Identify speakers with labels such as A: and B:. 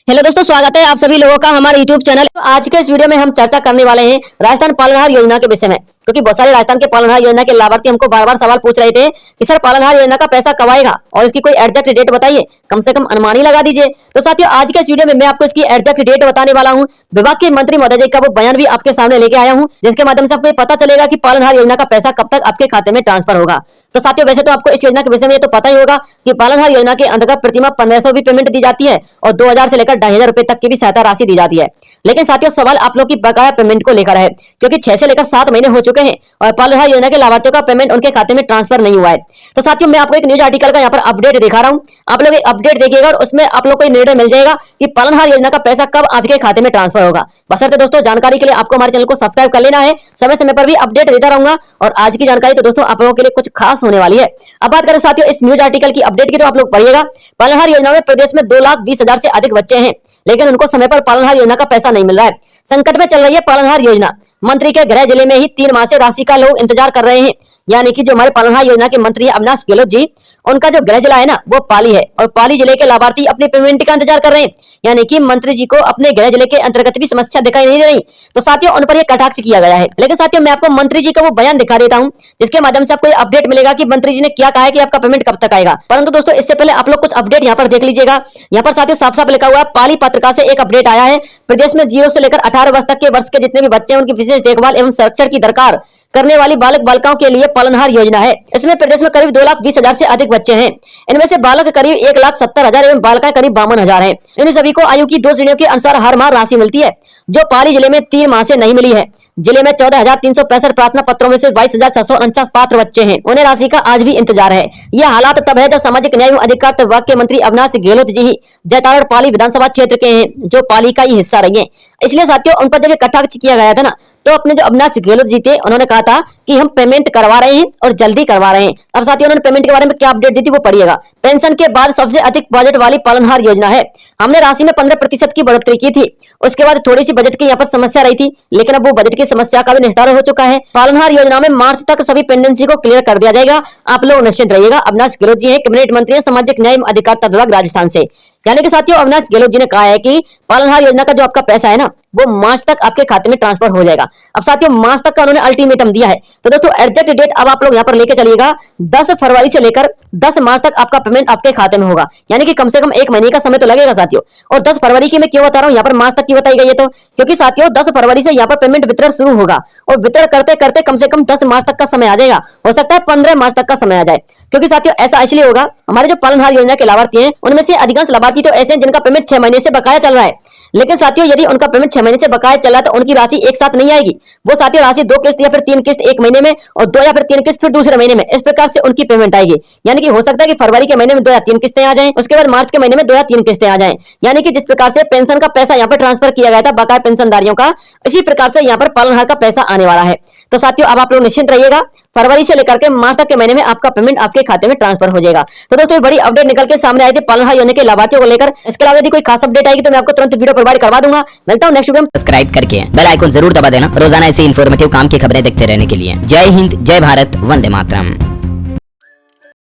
A: Hello दोस्तों, स्वागत है आप सभी लोगों का हमारे यूट्यूब चैनल। आज के इस वीडियो में हम चर्चा करने वाले हैं राजस्थान पालनहार योजना के विषय में, क्योंकि बहुत सारे राजस्थान के पालनहार योजना के लाभार्थी हमको बार बार सवाल पूछ रहे थे कि सर पालनहार योजना का पैसा कब आएगा और इसकी कोई एग्जैक्ट डेट बताइए, कम से कम अनुमान ही लगा दीजिए। तो साथियों, आज के इस वीडियो में मैं आपको इसकी एग्जैक्ट डेट बताने वाला हूँ। विभाग के मंत्री महोदय जी का वो बयान भी आपके सामने लेके आया हूँ, जिसके माध्यम से आपको ये पता चलेगा कि पालनहार योजना का पैसा कब तक आपके खाते में ट्रांसफर होगा। तो साथियों, वैसे तो आपको इस योजना के विषय में ये तो पता ही होगा कि पालनहार योजना के अंतर्गत प्रतिमाह 1500 भी पेमेंट दी जाती है और 2000 से लेकर 2500 रुपए तक की भी सहायता राशि दी जाती है। लेकिन साथियों, सवाल आप लोग की बकाया पेमेंट को लेकर है, क्योंकि 6 से लेकर 7 महीने हो चुके हैं और पालनहार योजना के लाभार्थियों का पेमेंट उनके खाते में ट्रांसफर नहीं हुआ है। तो साथियों, मैं आपको एक न्यूज आर्टिकल का यहाँ पर अपडेट दिखा रहा हूँ। आप लोग अपडेट देखिएगा और उसमें आप लोग को निर्णय मिल जाएगा कि पालनहार योजना का पैसा कब आपके खाते में ट्रांसफर होगा। बशर्ते दोस्तों, जानकारी के लिए आपको हमारे चैनल को सब्सक्राइब कर लेना है। समय समय पर भी अपडेट देता रहूंगा और आज की जानकारी तो दोस्तों आप लोगों के लिए कुछ खास होने वाली है। अब बात करें साथियों इस न्यूज आर्टिकल की अपडेट की, तो आप लोग पढ़िएगा। पालनहार योजना में प्रदेश में 2,20,000 से अधिक बच्चे हैं, लेकिन उनको समय पर पालनहार योजना का पैसा नहीं मिल रहा है। संकट में चल रही है पालनहार योजना। मंत्री के गृह जिले में ही 3 माह से राशि का लोग इंतजार कर रहे हैं। यानी कि जो हमारे पालनहार योजना के मंत्री अविनाश गहलोत जी, उनका जो गृह जिला है ना वो पाली है और पाली जिले के लाभार्थी अपनी पेमेंट का इंतजार कर रहे हैं। यानी कि मंत्री जी को अपने गृह जिले के अंतर्गत भी समस्या दिखाई नहीं दे रही, तो साथियों उन पर यह कटाक्ष किया गया है। लेकिन साथियों, मैं आपको मंत्री जी का वो बयान दिखा देता हूँ, जिसके माध्यम से आपको अपडेट मिलेगा कि मंत्री जी ने क्या कहा है कि आपका पेमेंट कब तक आएगा। परंतु दोस्तों, इससे पहले आप लोग कुछ अपडेट यहाँ पर देख लीजिएगा। यहाँ पर साथियों साफ साफ लिखा हुआ है, पाली पत्रिका से एक अपडेट आया है। प्रदेश में 0 से लेकर 18 वर्ष तक के वर्ष के जितने भी बच्चे हैं उनकी विशेष देखभाल एवं संरक्षण की दरकार करने वाली बालक बालिकाओं के लिए पालनहार योजना है। इसमें प्रदेश में करीब 2,20,000 से अधिक बच्चे हैं। इनमें से बालक करीब 1,70,000 एवं बालिकाएं करीब 52,000 हैं। इन सभी को आयु की 2 श्रेणियों के अनुसार हर माह राशि मिलती है, जो पाली जिले में 3 माह से नहीं मिली है। जिले में 14,365 प्रार्थना पत्रों में से 22,649 पात्र बच्चे हैं। उन्हें राशि का आज भी इंतजार है। यह हालात तब है जब सामाजिक न्याय एवं अधिकारिता विभाग के मंत्री अविनाश गहलोत जी ही जैतारण पाली विधानसभा क्षेत्र के हैं, जो पाली का ही हिस्सा रही है। इसलिए साथियों, उन पर जब ये कटाक्ष किया गया था ना, तो अपने जो अविनाश गहलोत जी थे उन्होंने कहा था कि हम पेमेंट करवा रहे हैं और जल्दी करवा रहे हैं। अब साथियों, उन्होंने पेमेंट के बारे में क्या अपडेट दी थी वो पढ़िएगा। पेंशन के बाद सबसे अधिक बजट वाली पालनहार योजना है। हमने राशि में 15% की बढ़ोतरी की थी। उसके बाद थोड़ी सी बजट की यहाँ पर समस्या रही थी, लेकिन अब वो बजट की समस्या का भी निस्तारण हो चुका है। पालनहार योजना में मार्च तक सभी पेंडेंसी को क्लियर कर दिया जाएगा। आप लोग निश्चिंत रहिएगा। अविनाश गहलोत जी है, कैबिनेट मंत्री है, सामाजिक न्याय एवं अधिकारिता विभाग राजस्थान से। यानी कि साथियों, अविनाश गहलोत जी ने कहा है कि पालनहार योजना का जो आपका पैसा है ना वो मार्च तक आपके खाते में ट्रांसफर हो जाएगा। अब साथियों, मार्च तक का उन्होंने अल्टीमेटम दिया है। तो दोस्तों, एग्जैक्ट डेट अब आप लोग यहाँ पर लेके चलिएगा। 10 फरवरी से लेकर 10 मार्च तक आपका पेमेंट आपके खाते में होगा। यानी कि कम से कम 1 महीने का समय तो लगेगा साथियों। और 10 फरवरी की मैं क्यों बता रहा हूँ, यहाँ पर मार्च तक की बताई गई है, तो क्योंकि साथियों 10 फरवरी से यहाँ पर पेमेंट वितरण शुरू होगा और वितरण करते करते कम से कम 10 मार्च तक का समय आ जाएगा। हो सकता है 15 मार्च तक का समय आ जाए, क्योंकि साथियों ऐसा इसलिए होगा, हमारे जो पालनहार योजना के लाभार्थी हैं उनमें से अधिकांश लाभार्थी तो ऐसे हैं जिनका पेमेंट 6 महीने से बकाया चल रहा है। लेकिन साथियों, यदि उनका पेमेंट 6 महीने से बकाया चला तो उनकी राशि एक साथ नहीं आएगी। वो साथियों राशि 2 किस्त या फिर 3 किस्त 1 महीने में और 2 या फिर 3 किस्त फिर दूसरे महीने में, इस प्रकार से उनकी पेमेंट आएगी। यानी कि हो सकता है कि फरवरी के महीने में 2 या 3 किस्तें आ जाएं, उसके बाद मार्च के महीने में 2 या 3 किस्तें आ जाएं। यानी कि जिस प्रकार से पेंशन का पैसा यहाँ पर ट्रांसफर किया गया था बकाया पेंशनधारियों का, इसी प्रकार से यहाँ पर पालनहार का पैसा आने वाला है। तो साथियों, अब आप लोग निश्चिंत रहिएगा। फरवरी से लेकर के मार्च तक के महीने में आपका पेमेंट आपके खाते में ट्रांसफर हो जाएगा। तो दोस्तों, ये बड़ी अपडेट निकल के सामने आई थी पालनहार योजना के लाभार्थियों को लेकर। इसके अलावा यदि कोई खास अपडेट आएगी तो मैं आपको तुरंत वीडियो प्रोवाइड करवा दूंगा। मिलता हूं नेक्स्ट वीडियो में।
B: सब्सक्राइब करके बेल आइकन जरूर दबा देना, रोजाना ऐसे इन्फॉर्मेटिव काम की खबरें देखते रहने के लिए। जय हिंद, जय भारत, वंदे मातरम।